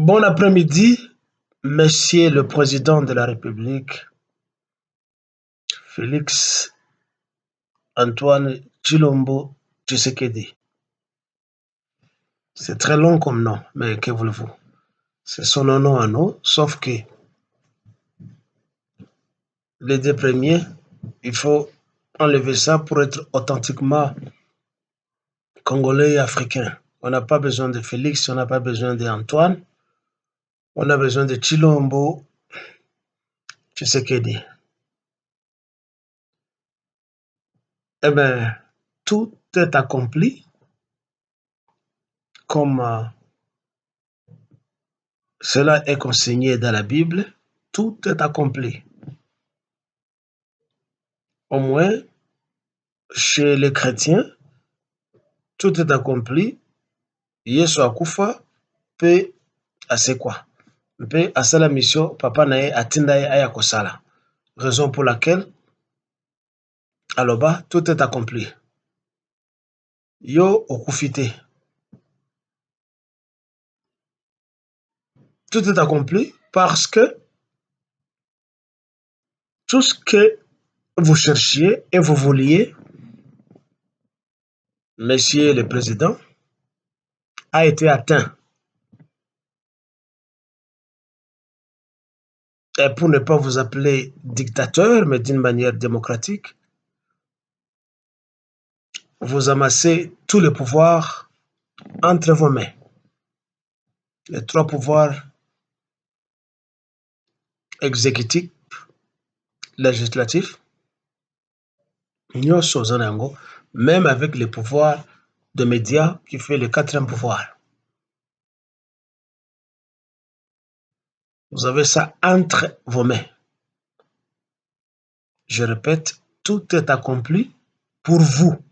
Bon après-midi, Monsieur le Président de la République, Félix Antoine Tshilombo Tshisekedi. C'est très long comme nom, mais que voulez-vous? C'est son nom à nous, sauf que les deux premiers, il faut enlever ça pour être authentiquement congolais et africain. On n'a pas besoin de Félix, on n'a pas besoin d'Antoine, on a besoin de Tshilombo Tshisekedi. Eh bien, tout est accompli comme cela est consigné dans la Bible, tout est accompli. Au moins, chez les chrétiens, tout est accompli. Yesu akufa pe asekwa. Pe asala mission papa na ye atinda ye aya kosala. Raison pour laquelle aloba tout est accompli. Yo okufite. Tout est accompli parce que tout ce que vous cherchiez et vous vouliez, Monsieur le Président, a été atteint. Et pour ne pas vous appeler dictateur, mais d'une manière démocratique, vous amassez tous les pouvoirs entre vos mains. Les trois pouvoirs exécutif, législatif, même avec les pouvoirs de médias qui fait le quatrième pouvoir. Vous avez ça entre vos mains. Je répète, tout est accompli pour vous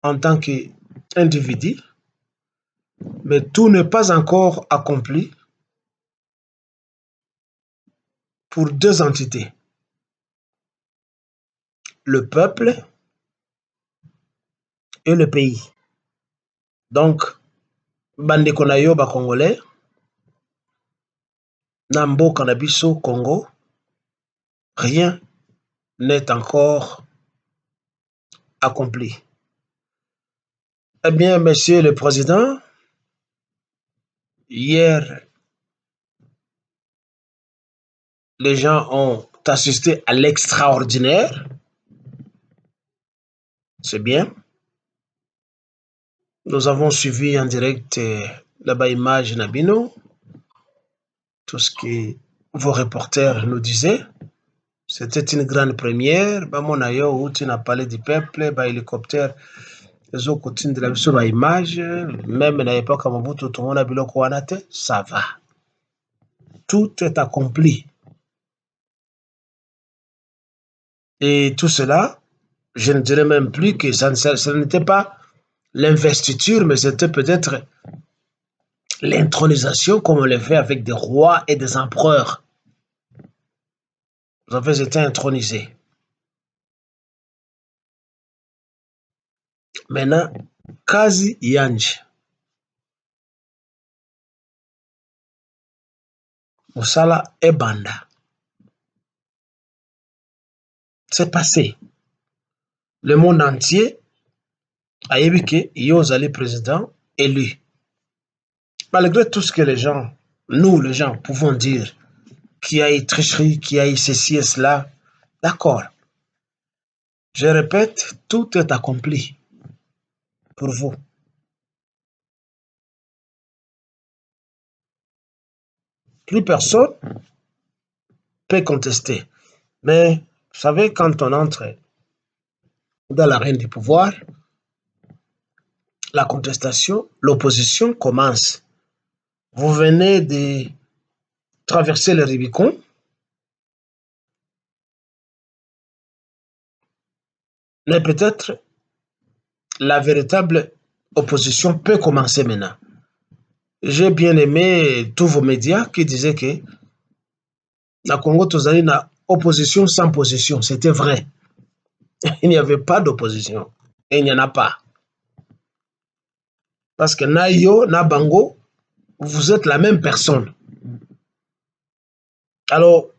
en tant qu'individu, mais tout n'est pas encore accompli pour deux entités. Le peuple et le pays. Donc, bandeko na yo ba Congolais, na mboka na biso Congo, rien n'est encore accompli. Eh bien, Monsieur le Président, hier, les gens ont assisté à l'extraordinaire. C'est bien. Nous avons suivi en direct là-bas image Nabino, tout ce que vos reporters nous disaient. C'était une grande première. Bamonayo, où tu n'as parlé du peuple, hélicoptère, les autres côtés de la vision, image, même à l'époque à Mobutu, tout le monde a bilo Kouanate, ça va. Tout est accompli. Et tout cela, je ne dirais même plus que ça n'était pas l'investiture, mais c'était peut-être l'intronisation comme on le fait avec des rois et des empereurs. Vous avez été intronisés. Maintenant, Kazi Yanj, Moussala Ebanda, c'est passé. Le monde entier a vu que Yozali président élu. Malgré tout ce que les gens, nous les gens, pouvons dire, qu'il y a eu tricherie, qu'il y a eu ceci et cela, d'accord. Je répète, tout est accompli pour vous. Plus personne peut contester. Mais vous savez, quand on entre dans l'arène du pouvoir, la contestation, l'opposition commence. Vous venez de traverser le Rubicon. Mais peut-être la véritable opposition peut commencer maintenant. J'ai bien aimé tous vos médias qui disaient que la Congo tozali na opposition sans position. C'était vrai. Il n'y avait pas d'opposition. Et il n'y en a pas. Parce que na yo, na bango, vous êtes la même personne. Alors,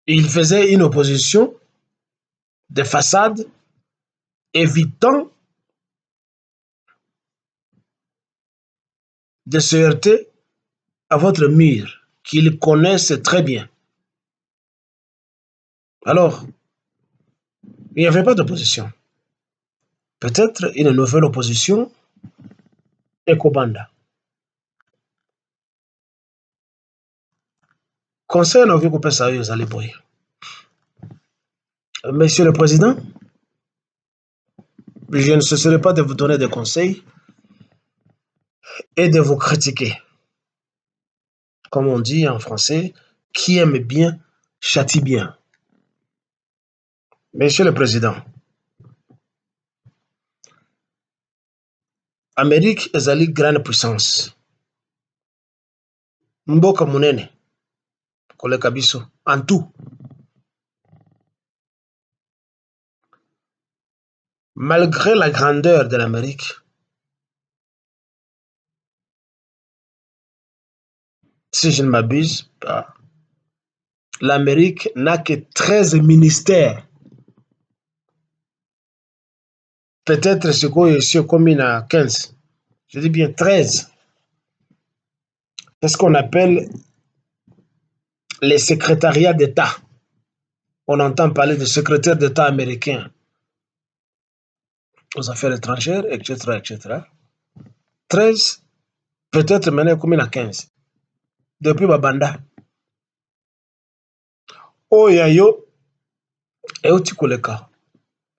il faisait une opposition de façade, évitant de se heurter à votre mur, qu'ils connaissent très bien. Alors, il n'y avait pas d'opposition. Peut-être une nouvelle opposition, Ekobanda. Conseil na viko pesa yo ezali boye. Monsieur le Président, je ne cesserai pas de vous donner des conseils et de vous critiquer. Comme on dit en français, qui aime bien, châtie bien. Monsieur le Président, Amérique ezali grande puissance. Mboka munene, koleka biso, en tout. Malgré la grandeur de l'Amérique, si je ne m'abuse pas, l'Amérique n'a que 13 ministères. Peut-être ce qu'on est commune à 15. Je dis bien 13. C'est ce qu'on appelle les secrétariats d'État. On entend parler de secrétaire d'État américain aux affaires étrangères, etc., etc. 13, peut-être maintenant commune à 15. Depuis Babanda. Oh yayo, et au Tikoleka.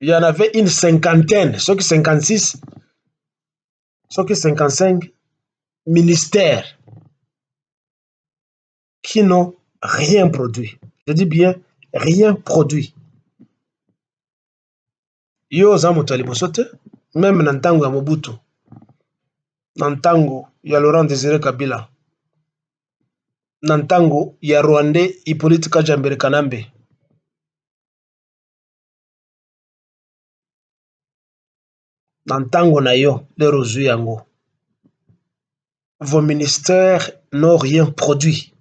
Il y en avait une cinquantaine, ceux qui 56, ceux qui 55 ministères qui n'ont rien produit. Je dis bien rien produit. Yo za moto liboso te, même na ntango ya Mobutu, na ntango ya Laurent Désiré Kabila, na ntango ya Rwandais Hippolyte Kajambere Kanambe. Na ntango na yo lero ozwi yango. Vos ministères n'ont rien produit.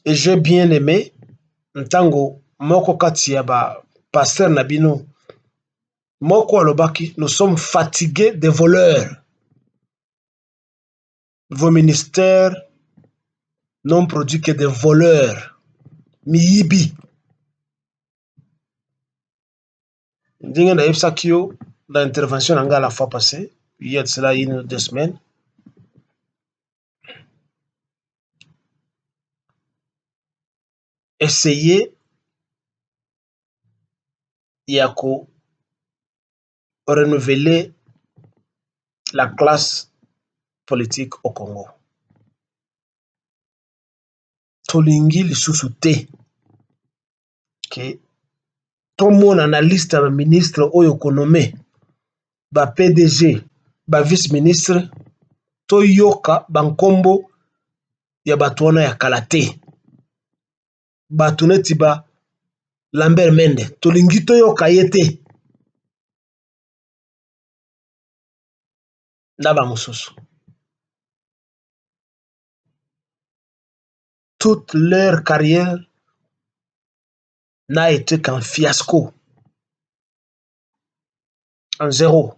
Et j'ai bien aimé ntango moko kati ya ba pasteur na bino moko alobaki, nous sommes fatigués des voleurs. Vos ministères n'ont produit que des voleurs. Miyibi. Ndinga na yebisaki yo dans l'intervention nanga la fois passée, il y a de cela 1 ou 2 semaines. Essayez ya ko renouveler la classe politique au Congo. Tolingi lisusu te ke tomona na liste ya ministre oyo konome ba PDG, ba vice-ministre, toyoka bankombo ya bato wana ya kala te. Bato neti ba Lambert Mende, tolingi toyoka ye te. Na ba mosusu. Toute leur carrière n'a été qu'un fiasco. Un zéro.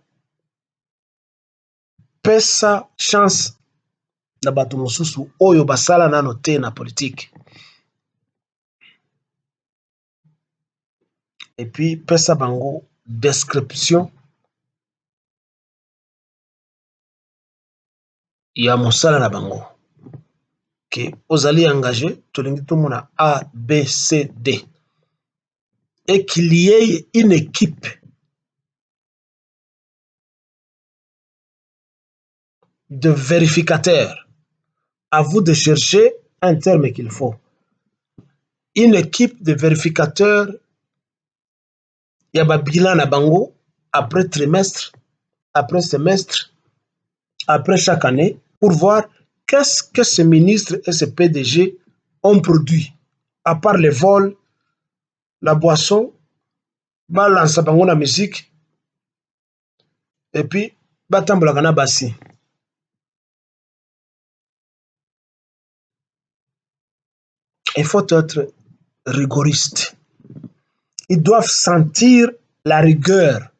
Pesa chance na bato mosusu oyo basala nano te na politique. Et puis pesa bango description ya mosala na bango. Que ozali engagé, tolingi tomona A, B, C, D. Et qu'il y ait une équipe de vérificateurs. À vous de chercher un terme qu'il faut. Une équipe de vérificateurs, il y a bilan na bango après trimestre, après semestre, après chaque année, pour voir qu'est-ce que ce ministre et ce PDG ont produit, à part les vols, la boisson, balance bango na musique, et puis batambola kana basi. Il faut être rigoriste. Ils doivent sentir la rigueur,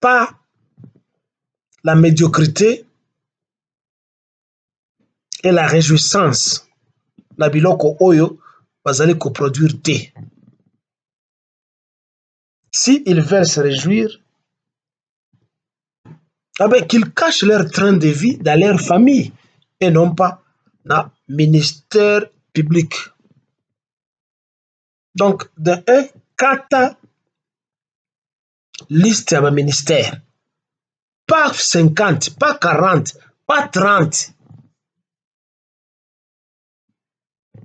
pas la médiocrité et la réjouissance. Na biloko oyo bazali coproduire te. Si ils veulent se réjouir, qu'ils cachent leur train de vie dans leur famille et non pas dans le ministère public. Donc, de un, kata liste ya ministère. Pas 50, pas 40, pas 30.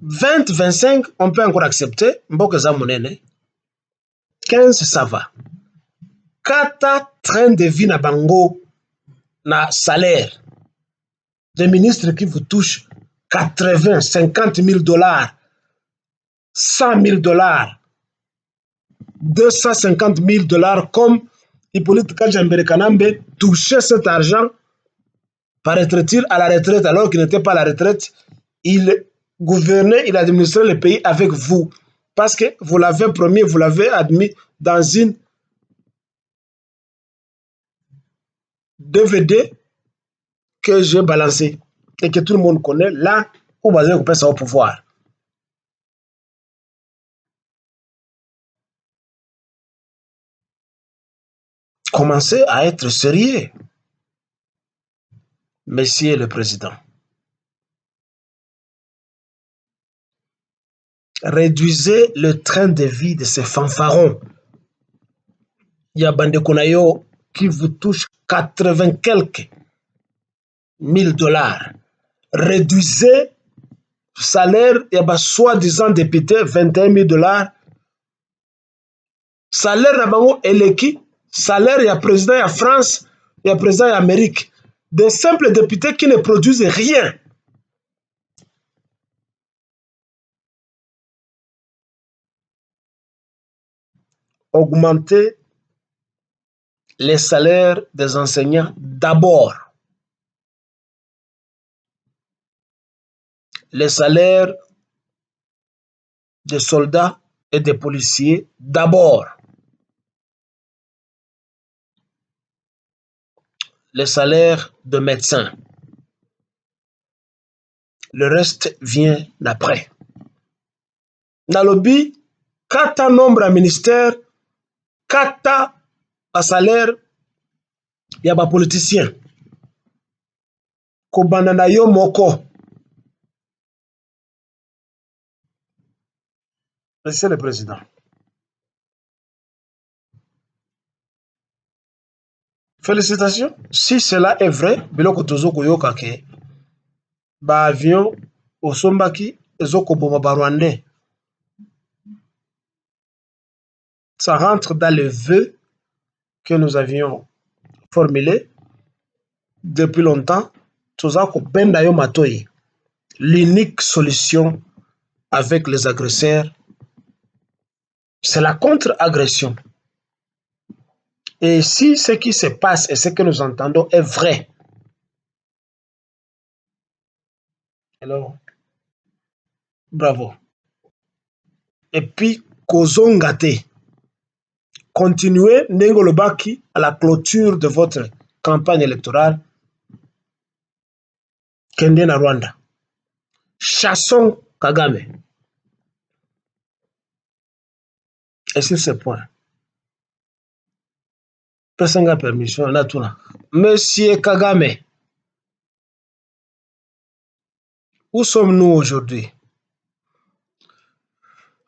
20, 25, on peut encore accepter. Mboka za monene. 15, ça va. Kata train de vie na bango na salaire. Des ministres qui vous touchent 80, 50 000 $, 100 000 $, 250 000 $ comme Hippolyte Kajambere Kanambe touchait cet argent, paraîtrait-il, à la retraite alors qu'il n'était pas à la retraite. Il gouvernait, il administrait le pays avec vous. Parce que vous l'avez promis, vous l'avez admis dans une DVD que j'ai balancé et que tout le monde connaît, là où vous avez coupé ça au pouvoir. Commencez à être sérieux, Monsieur le Président. Réduisez le train de vie de ces fanfarons. Il y a Bandeko Nayo qui vous touche 80 quelques 1000 $. Réduisez le salaire, il y a soi-disant député 21 000 $. Salaire nabango eleki, salaire il y a président il y a France, il y a président il y a Amérique. Des simples députés qui ne produisent rien. Augmenter les salaires des enseignants d'abord. Les salaires des soldats et des policiers d'abord. Les salaires de médecins. Le reste vient d'après. Nalobi, kata nombre à ministère, kata à salaire, il y a des politiciens. Kobanda yo moko. Monsieur le Président. Félicitations. Si cela est vrai, biloko tozo koyoka ke ba avion osombaki ezokoboma ba Rwandais. Ça rentre dans le vœu que nous avions formulé depuis longtemps. Tozako benda yo matoi. L'unique solution avec les agresseurs, c'est la contre-agression. Et si ce qui se passe et ce que nous entendons est vrai, alors, bravo. Et puis, kozongate. Continuez Nengolobaki à la clôture de votre campagne électorale. Kende na Rwanda. Chassons Kagame. Et sur ce point, personne n'a permission, on a tout là. Monsieur Kagame, où sommes-nous aujourd'hui?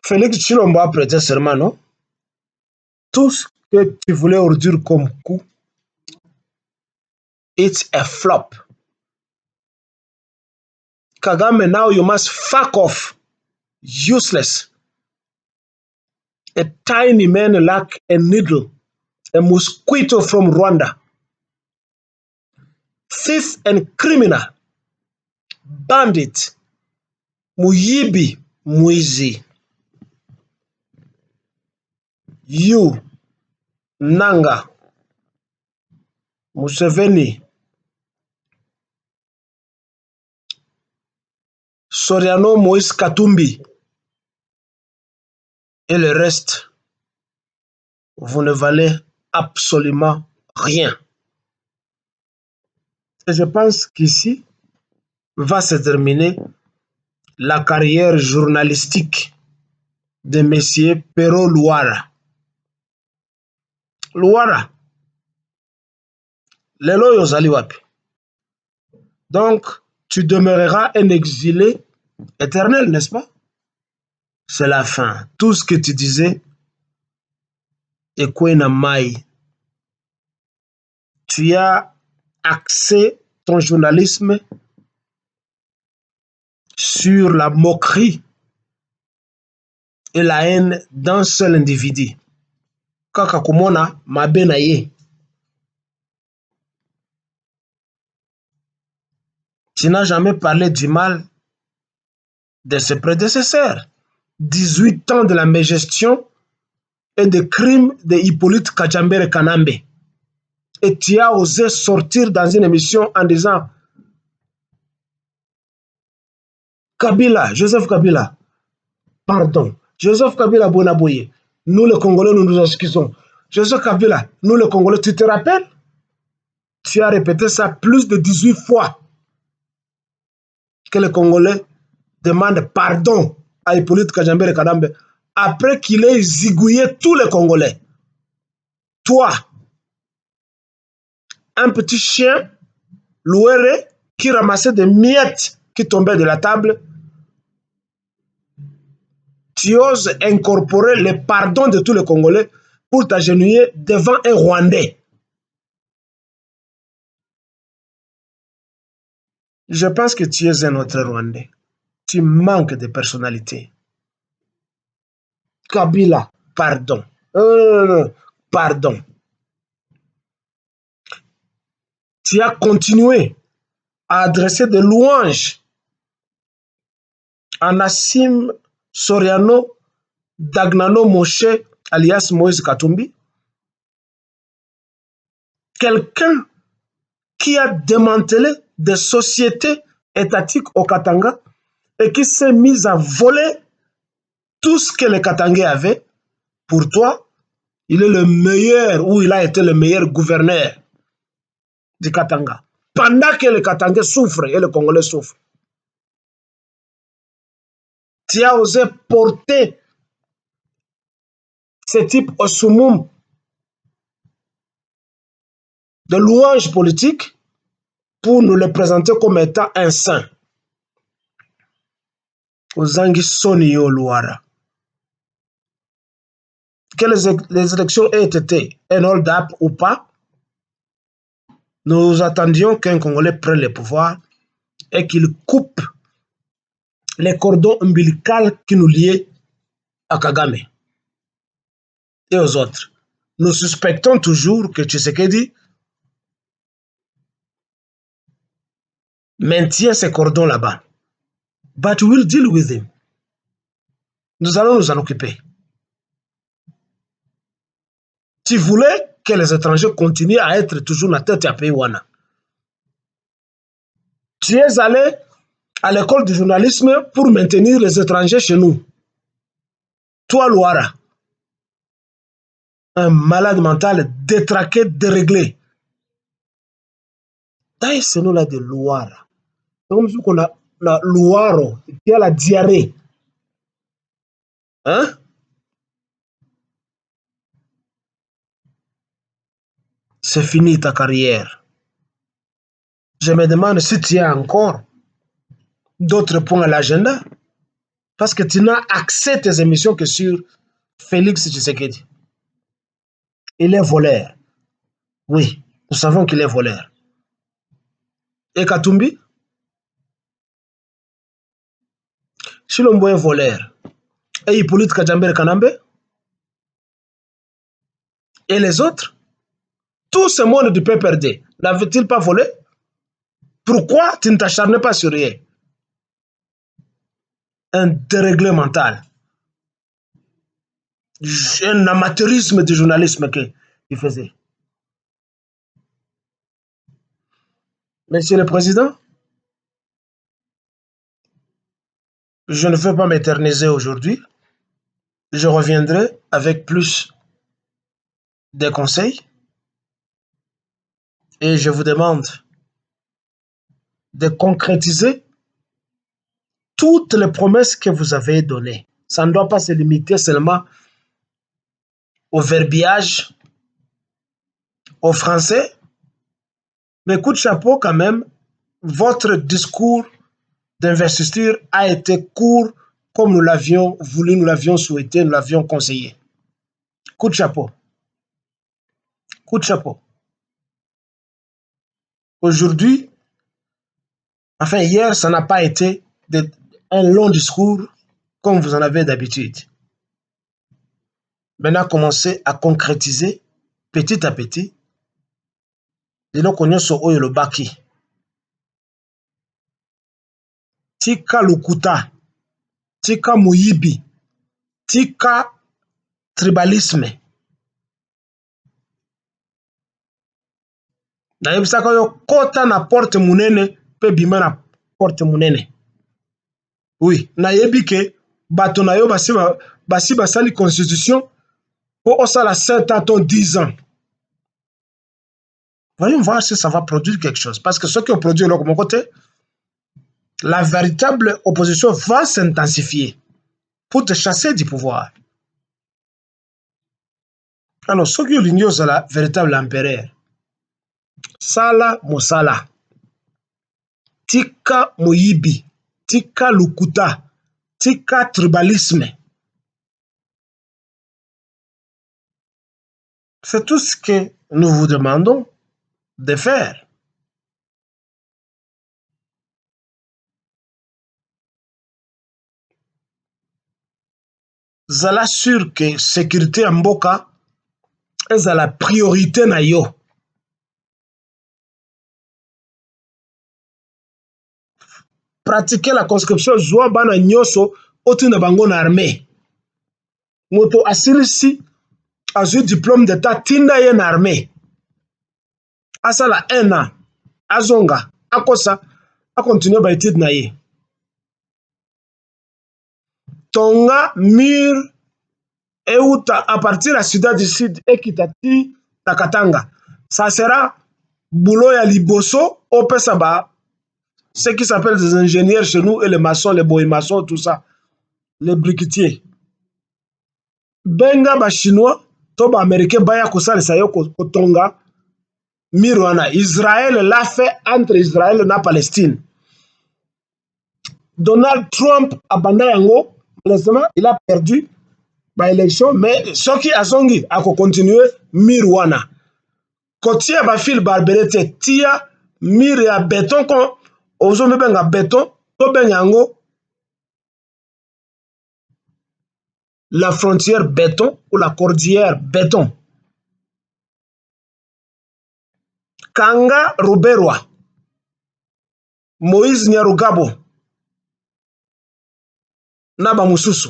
Félix Tshilombo a prêté serment, non? Tout ce que tu voulais ordure comme coup, it's a flop. Kagame, now you must fuck off. Useless. A tiny man like a needle, a mosquito from Rwanda. Thief and criminal. Bandit. Muyibi. Mwizi. You. Nanga. Museveni. Soriano, Moïse Katumbi et le reste, vous ne valez absolument rien. Et je pense qu'ici va se terminer la carrière journalistique de M. Pero Luara. Luara, lelo yozali wapi. Donc, tu demeureras un exilé éternel, n'est-ce pas? C'est la fin. Tout ce que tu disais, Ekwena Mai, tu as axé ton journalisme sur la moquerie et la haine d'un seul individu. Kaka kumona mabe na ye. Tu n'as jamais parlé du mal de ses prédécesseurs. 18 ans de la mégestion et des crimes de Hippolyte Kajambere Kanambe. Et tu as osé sortir dans une émission en disant Kabila, Joseph Kabila, pardon, Joseph Kabila Bonaboye, nous les Congolais, nous nous excusons. Joseph Kabila, nous les Congolais, tu te rappelles? Tu as répété ça plus de 18 fois que les Congolais demandent pardon à Hippolyte Kajambere Kanambe après qu'il ait zigouillé tous les Congolais. Toi, un petit chien, Louere, qui ramassait des miettes qui tombaient de la table, tu oses incorporer le pardon de tous les Congolais pour t'agenouiller devant un Rwandais. Je pense que tu es un autre Rwandais. Tu manques de personnalité. Kabila, pardon. Pardon. Tu as continué à adresser des louanges à Nassim Soriano Dagnano Moshe alias Moïse Katumbi. Quelqu'un qui a démantelé des sociétés étatiques au Katanga et qui s'est mis à voler tout ce que les Katangais avaient. Pour toi, il est le meilleur, ou il a été le meilleur gouverneur du Katanga. Pendant que les Katangais souffrent et les Congolais souffrent. Tu as osé porter ce type au summum de louanges politiques pour nous le présenter comme étant un saint. Ozangi Sonio Luara. Que les élections aient été un hold-up ou pas, nous attendions qu'un Congolais prenne le pouvoir et qu'il coupe les cordons ombilicaux qui nous liaient à Kagame et aux autres. Nous suspectons toujours que Tshisekedi maintient ces cordons là-bas. But we'll deal with him. Nous allons nous en occuper. Tu voulais que les étrangers continuent à être toujours la tête à pays Wana. Tu es allé à l'école du journalisme pour maintenir les étrangers chez nous. Toi, Luara, un malade mental détraqué, déréglé. D'ailleurs, ce nom-là de Luara, c'est comme si on a Luaro, qui a la diarrhée. Hein? C'est fini ta carrière. Je me demande si tu as encore d'autres points à l'agenda, parce que tu n'as accès tes émissions que sur Félix Tshisekedi. Il est voleur. Oui, nous savons qu'il est voleur. Et Katumbi? Chilombo est voleur. Et Hippolyte Kajambere Kanambe? Et les autres? Tout ce monde du PPRD n'avait-il pas volé? Pourquoi tu ne t'acharnes pas sur rien? Un déréglé mental. Un amateurisme du journalisme qu'il faisait. Monsieur le Président, Je ne veux pas m'éterniser aujourd'hui. Je reviendrai avec plus de conseils et je vous demande de concrétiser toutes les promesses que vous avez données. Ça ne doit pas se limiter seulement au verbiage, au français, mais coup de chapeau quand même, votre discours d'investiture a été court comme nous l'avions voulu, nous l'avions souhaité, nous l'avions conseillé. Coup de chapeau. Coup de chapeau. Aujourd'hui, enfin hier, ça n'a pas été un long discours comme vous en avez d'habitude. Maintenant, commencez à concrétiser petit à petit. Eloko nyonso oyo elobaki. Tika lokuta, tika moyibi, tika tribalisme. Nayebisaka yo kota na porte munene pe bima na porte munene. Oui, nayebi ke bato na yo basi basali constitution pour osala 7 ans ou 10 ans. Voyons voir si ça va produire quelque chose. Parce que ceux qui ont produit de mon côté, la véritable opposition va s'intensifier pour te chasser du pouvoir. Alors, ceux qui ont l'union, c'est la véritable empereur. Sala Mosala. Tika Moyibi. Tika Lukuta. Tika tribalisme. C'est tout ce que nous vous demandons de faire. Zala sûr que sécurité en mboka est la priorité na yo. Pratiquer la conscription joa bana nyoso otina bango na armée. Moto asilisi azui diplôme d'état tinda ye na armée. Asala 1 an. Azonga. Akosa. A continuer ba étude na ye. Tonga mur euta à partir de Sudan du Sud ekitati Takatanga. Ça sera boulot ya liboso opesa ba ce qui s'appelle des ingénieurs chez nous et les maçons, les boy-maçons, tout ça. Les briquetiers. Benga ba chinois to ba américain baya kosalisa yo kotonga mirwana. Israël l'a fait entre Israël et Palestine. Donald Trump abanda yango, malheureusement, il a perdu ba élection, mais ce qui a songi a continuer mirwana. Kotia ba fil barberete tia mir ya béton kon ozo benga béton to benga yango la frontière béton ou la cordillère béton. Kanga Ruberwa, Moïse Nyarugabo, Naba Mususu.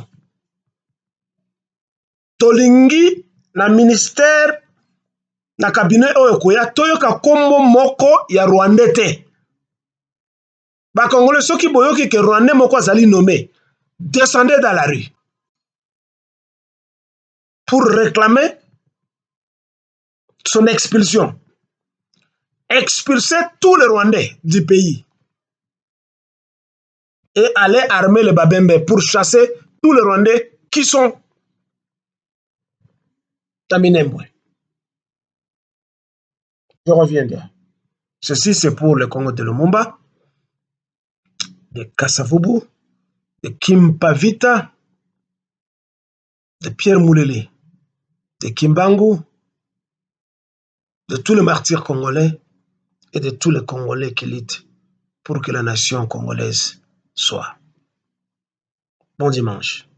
Tolingi na ministère na cabinet oyo koya toyoka kombo moko ya Rwandais te. Ba Congolais soki boyoki ke Rwandais moko azali nommé, descendez dans la rue pour réclamer son expulsion. Expulser tous les Rwandais du pays et aller armer les Babembe pour chasser tous les Rwandais qui sont à Minembwe. Je reviendrai. Ceci, c'est pour le Congo de Lumumba, de Kasavubu, de Kimpavita, de Pierre Moulele, de Kimbangu, de tous les martyrs congolais et de tous les Congolais qui luttent pour que la nation congolaise soit. Bon dimanche.